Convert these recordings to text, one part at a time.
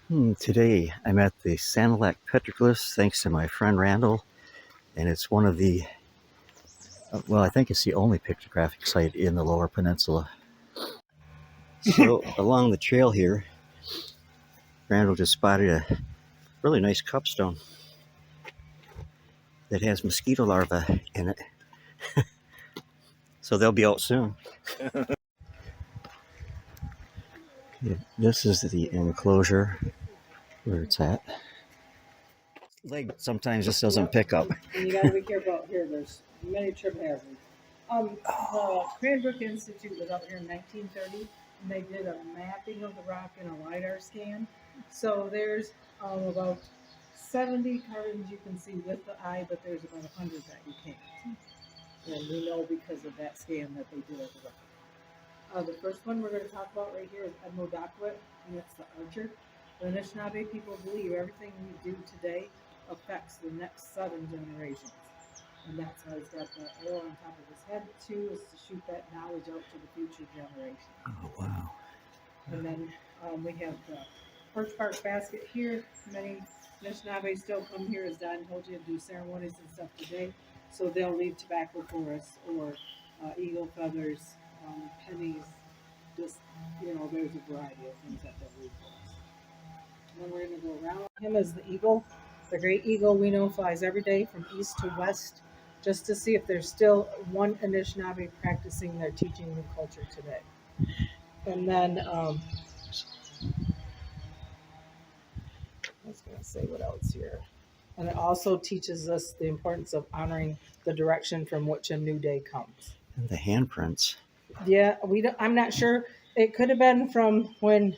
Today I'm at the Sanalac Petroglyphs thanks to my friend Randall, and it's one of the, well, I think it's the only pictographic site in the Lower Peninsula. So along the trail here, Randall just spotted a really nice cupstone that has mosquito larvae in it. So they'll be out soon. Yeah, this is the enclosure where it's at. Like sometimes this doesn't pick up. And you got to be careful out here. There's many trip hazards. The Cranbrook Institute was out here in 1930, and they did a mapping of the rock in a LiDAR scan. So there's about 70 carvings you can see with the eye, but there's about 100 that you can't. And we know because of that scan that they did of the rock. The first one we're going to talk about right here is Edmodokwit, and it's the archer. The Anishinaabe people believe everything we do today affects the next 7 generations. And that's why he's got the arrow on top of his head, too, is to shoot that knowledge out to the future generation. Oh, wow. And then we have the Birch Bark basket here. Many Anishinaabe still come here, as Don told you, and do ceremonies and stuff today. So they'll leave tobacco for us, or eagle feathers, pennies, just, there's a variety of things that they'll leave for us. And then we're going to go around him as the eagle. The great eagle we know flies every day from east to west, just to see if there's still one Anishinaabe practicing their teaching and culture today. And then I was going to say what else here. And it also teaches us the importance of honoring the direction from which a new day comes. And the handprints. Yeah, I'm not sure. It could have been from when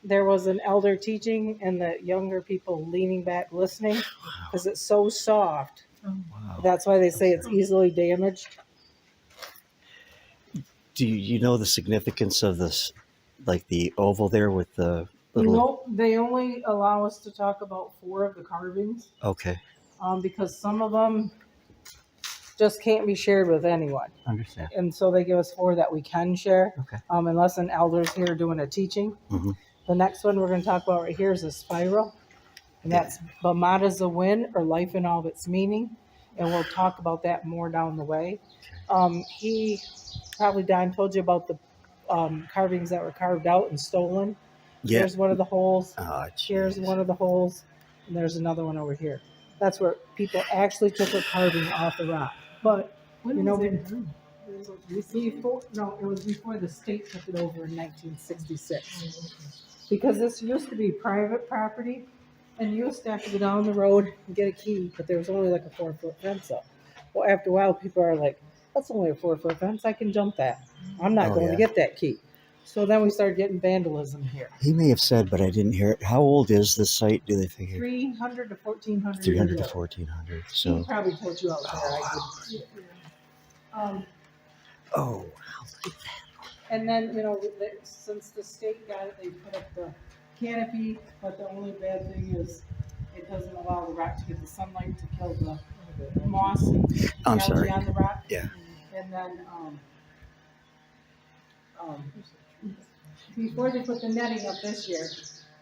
there was an elder teaching and the younger people leaning back listening, because it's so soft. Oh, wow. That's why they say it's easily damaged. Do you know the significance of this, like the oval there with the little... No, they only allow us to talk about 4 of the carvings. Okay. Because some of them just can't be shared with anyone. Understand. And so they give us 4 that we can share, Okay. Unless an elder's here doing a teaching. Mm-hmm. The next one we're going to talk about right here is a spiral. And that's Bamada's a wind, or life in all of its meaning. And we'll talk about that more down the way. He probably, Don, told you about the carvings that were carved out and stolen. Yeah. There's one of the holes. Oh, here's one of the holes. And there's another one over here. That's where people actually took a carving off the rock. But, when was it done? It was before the state took it over in 1966. Because this used to be private property, and you used to have to go down the road and get a key, but there was only like a 4-foot fence up. Well, after a while, people are like, that's only a 4-foot fence. I can jump that. I'm not going to get that key. So then we started getting vandalism here. He may have said, but I didn't hear it. How old is the site, do they figure? 300 to 1400. 300 to 1400. So. He probably told you out there. Wow. Oh, wow. Look at that. And then, since the state got it, they put up the canopy, but the only bad thing is it doesn't allow the rock to get the sunlight to kill the moss and algae on the rock. Yeah. And then before they put the netting up this year,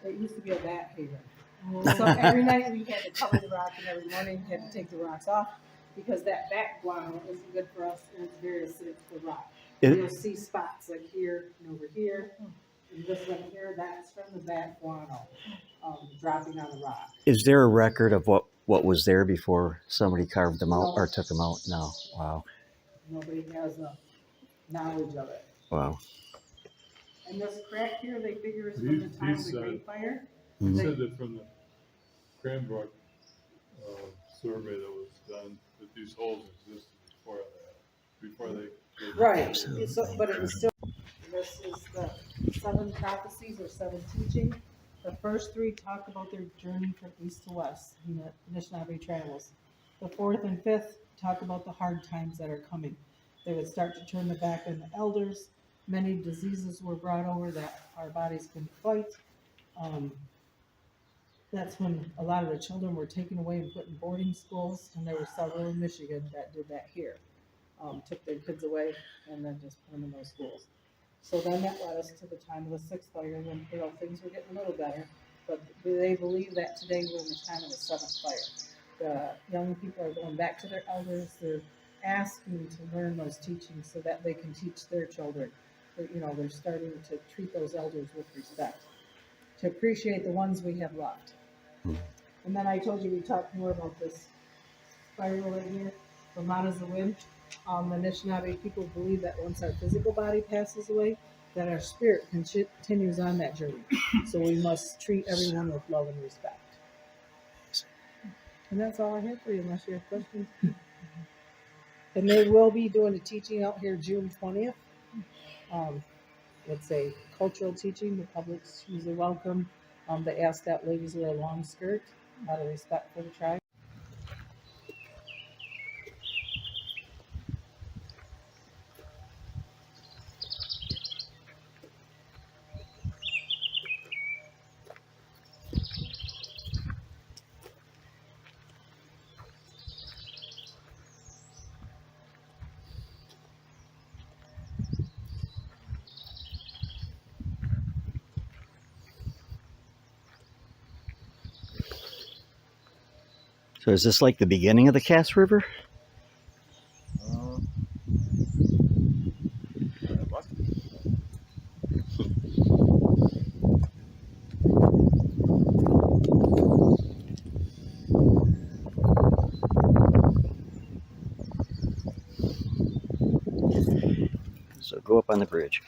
it used to be a bat haven. So every night we had to cover the rock, and every morning we had to take the rocks off, because that bat guano isn't good for us, and it's very acidic for rock. You'll see spots like here and over here, and this one here, that's from the bat guano dropping on the rock. Is there a record of what was there before somebody carved them out or took them out? No. Wow. Nobody has a knowledge of it. Wow. And this crack here, they figure is from the time of the Great Fire. You said that from the Cranbrook survey that was done, that these holes existed before they right. But it was still, this is the 7 prophecies or 7 teaching. The first 3 talk about their journey from east to west in the Anishinaabe travels. The 4th and 5th talk about the hard times that are coming. They would start to turn their back on the elders. Many diseases were brought over that our bodies couldn't fight. That's when a lot of the children were taken away and put in boarding schools, and there were several in Michigan that did that here. Took their kids away and then just put them in those schools. So then that led us to the time of the 6th fire, when things were getting a little better. but they believe that today we're in the time of the seventh fire. The young people are going back to their elders. They're asking to learn those teachings so that they can teach their children. They're starting to treat those elders with respect, to appreciate the ones we have left. And then I told you we talked more about this spiral right here, Vermont is the wind. The Anishinaabe people believe that once our physical body passes away, that our spirit continues on that journey. So we must treat everyone with love and respect. And that's all I have for you, unless you have questions. And they will be doing a teaching out here June 20th. It's a cultural teaching. The public's usually welcome. They ask that ladies wear a long skirt out of respect for the tribe. So is this like the beginning of the Cass River? What? So go up on the bridge.